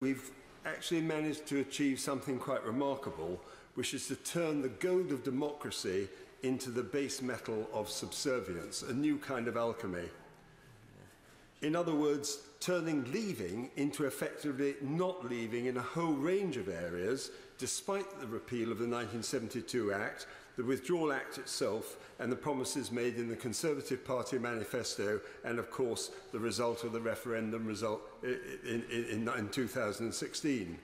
we've actually managed to achieve something quite remarkable, which is to turn the gold of democracy into the base metal of subservience, a new kind of alchemy. In other words, turning leaving into effectively not leaving in a whole range of areas, despite the repeal of the 1972 Act, the Withdrawal Act itself, and the promises made in the Conservative Party manifesto, and of course the result of the referendum result in 2016.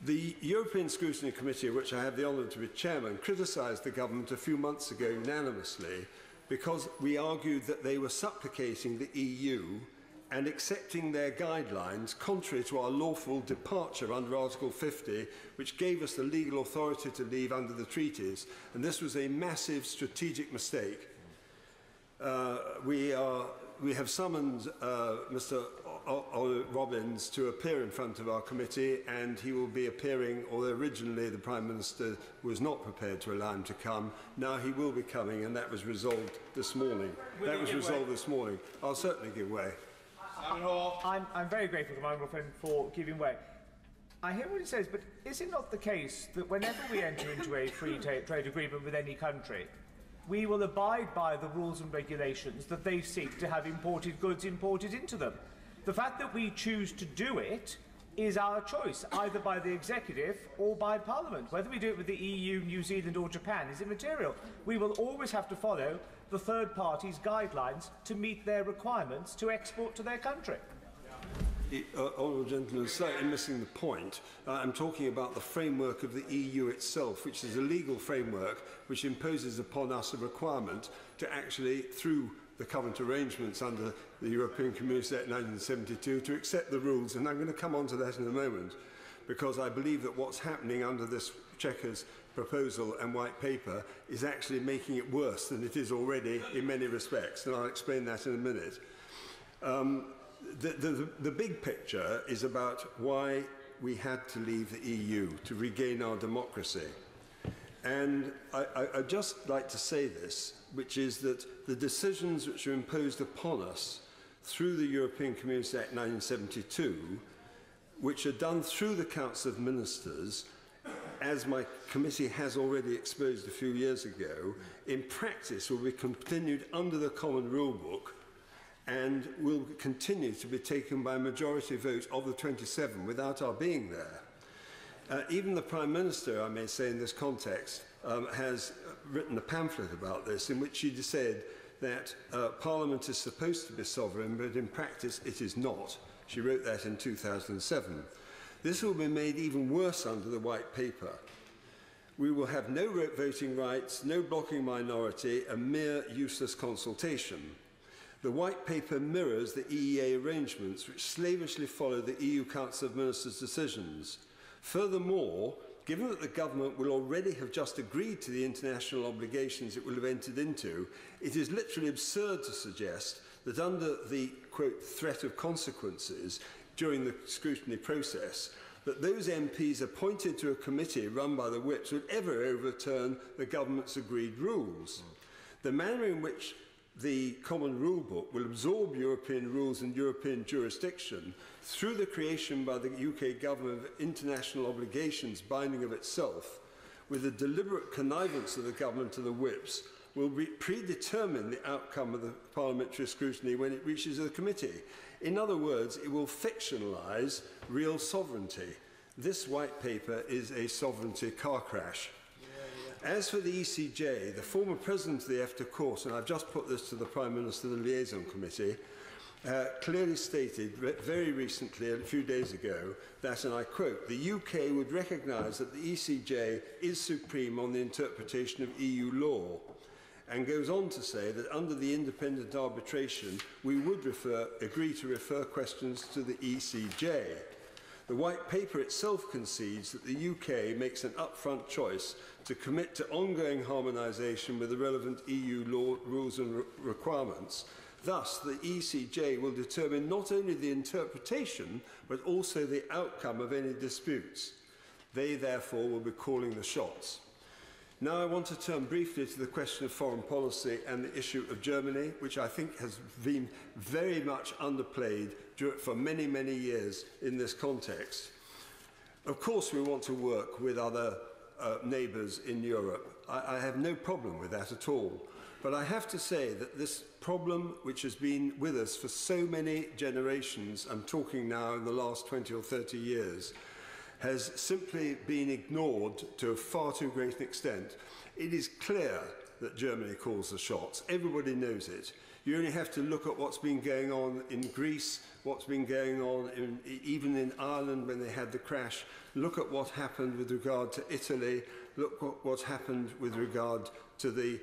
The European Scrutiny Committee, of which I have the honour to be chairman, criticised the government a few months ago unanimously because we argued that they were supplicating the EU and accepting their guidelines contrary to our lawful departure under Article 50, which gave us the legal authority to leave under the treaties. And this was a massive strategic mistake. We have summoned Mr. Robbins to appear in front of our committee, and he will be appearing, although originally the Prime Minister was not prepared to allow him to come. Now he will be coming, and that was resolved this morning. I'll certainly give way. I'm very grateful to my honourable friend for giving way. I hear what he says, but is it not the case that whenever we enter into a free trade agreement with any country, we will abide by the rules and regulations that they seek to have imported goods imported into them? The fact that we choose to do it is our choice, either by the executive or by Parliament. Whether we do it with the EU, New Zealand or Japan is immaterial. We will always have to follow the third party's guidelines to meet their requirements to export to their country. Honourable gentleman is slightly missing the point. I'm talking about the framework of the EU itself, which is a legal framework which imposes upon us a requirement to actually, through the current arrangements under the European Community Act 1972, to accept the rules. And I'm going to come on to that in a moment, because I believe that what's happening under this Chequers proposal and white paper is actually making it worse than it is already in many respects, and I'll explain that in a minute. The big picture is about why we had to leave the EU to regain our democracy. And I'd just like to say this, which is that the decisions which are imposed upon us through the European Community Act 1972, which are done through the Council of Ministers, as my committee has already exposed a few years ago, in practice will be continued under the Common Rule Book and will continue to be taken by a majority vote of the 27 without our being there. Even the Prime Minister, I may say in this context, has written a pamphlet about this in which she said that Parliament is supposed to be sovereign, but in practice it is not. She wrote that in 2007. This will be made even worse under the White Paper. We will have no voting rights, no blocking minority, a mere useless consultation. The White Paper mirrors the EEA arrangements which slavishly follow the EU Council of Ministers' decisions. Furthermore, given that the government will already have just agreed to the international obligations it will have entered into, it is literally absurd to suggest that under the, quote, threat of consequences during the scrutiny process, that those MPs appointed to a committee run by the whips would ever overturn the government's agreed rules. The manner in which the Common Rule Book will absorb European rules and European jurisdiction through the creation by the UK government of international obligations binding of itself, with the deliberate connivance of the government and the whips, will predetermine the outcome of the parliamentary scrutiny when it reaches the committee. In other words, it will fictionalise real sovereignty. This white paper is a sovereignty car crash. As for the ECJ, the former president of the EFTA Court, and I've just put this to the Prime Minister and the Liaison Committee, clearly stated very recently, a few days ago, that, and I quote, the UK would recognise that the ECJ is supreme on the interpretation of EU law, and goes on to say that under the independent arbitration, we would agree to refer questions to the ECJ. The White Paper itself concedes that the UK makes an upfront choice to commit to ongoing harmonisation with the relevant EU law, rules and requirements. Thus, the ECJ will determine not only the interpretation, but also the outcome of any disputes. They, therefore, will be calling the shots. Now I want to turn briefly to the question of foreign policy and the issue of Germany, which I think has been very much underplayed for many, many years in this context. Of course, we want to work with other neighbours in Europe. I have no problem with that at all. But I have to say that this problem, which has been with us for so many generations, I'm talking now in the last 20 or 30 years, has simply been ignored to a far too great an extent. It is clear that Germany calls the shots. Everybody knows it. You only have to look at what's been going on in Greece, what's been going on even in Ireland when they had the crash. Look at what happened with regard to Italy. Look at what's happened with regard to the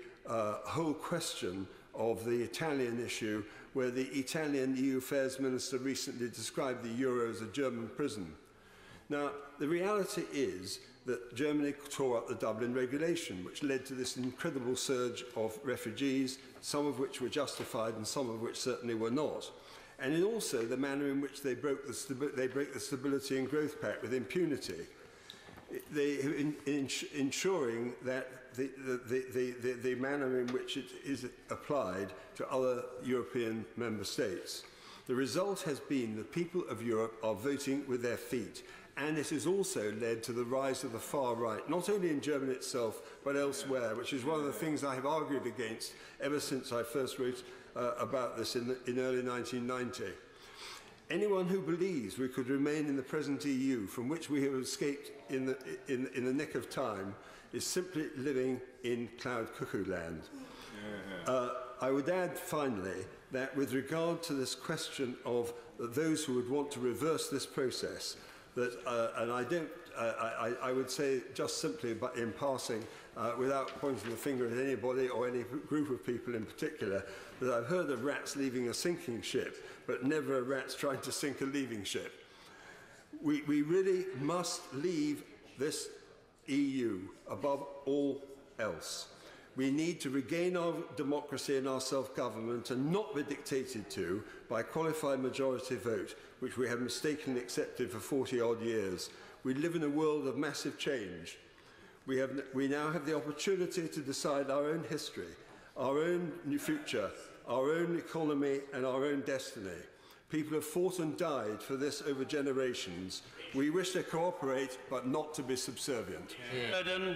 whole question of the Italian issue, where the Italian EU Affairs Minister recently described the euro as a German prison. Now, the reality is that Germany tore up the Dublin regulation, which led to this incredible surge of refugees, some of which were justified and some of which certainly were not. And in also the manner in which they break the Stability and Growth Pact with impunity, ensuring that the manner in which it is applied to other European member states. The result has been that people of Europe are voting with their feet. And it has also led to the rise of the far right, not only in Germany itself, but elsewhere, which is one of the things I have argued against ever since I first wrote about this in early 1990. Anyone who believes we could remain in the present EU, from which we have escaped in the nick of time, is simply living in cloud cuckoo land. I would add, finally, that with regard to this question of those who would want to reverse this process, that, and I would say just simply but in passing, without pointing the finger at anybody or any group of people in particular, that I've heard of rats leaving a sinking ship, but never of rats trying to sink a leaving ship. We really must leave this EU above all else. We need to regain our democracy and our self-government and not be dictated to by a qualified majority vote, which we have mistakenly accepted for 40-odd years. We live in a world of massive change. We now have the opportunity to decide our own history, our own new future, our own economy and our own destiny. People have fought and died for this over generations. We wish to cooperate, but not to be subservient. Yeah.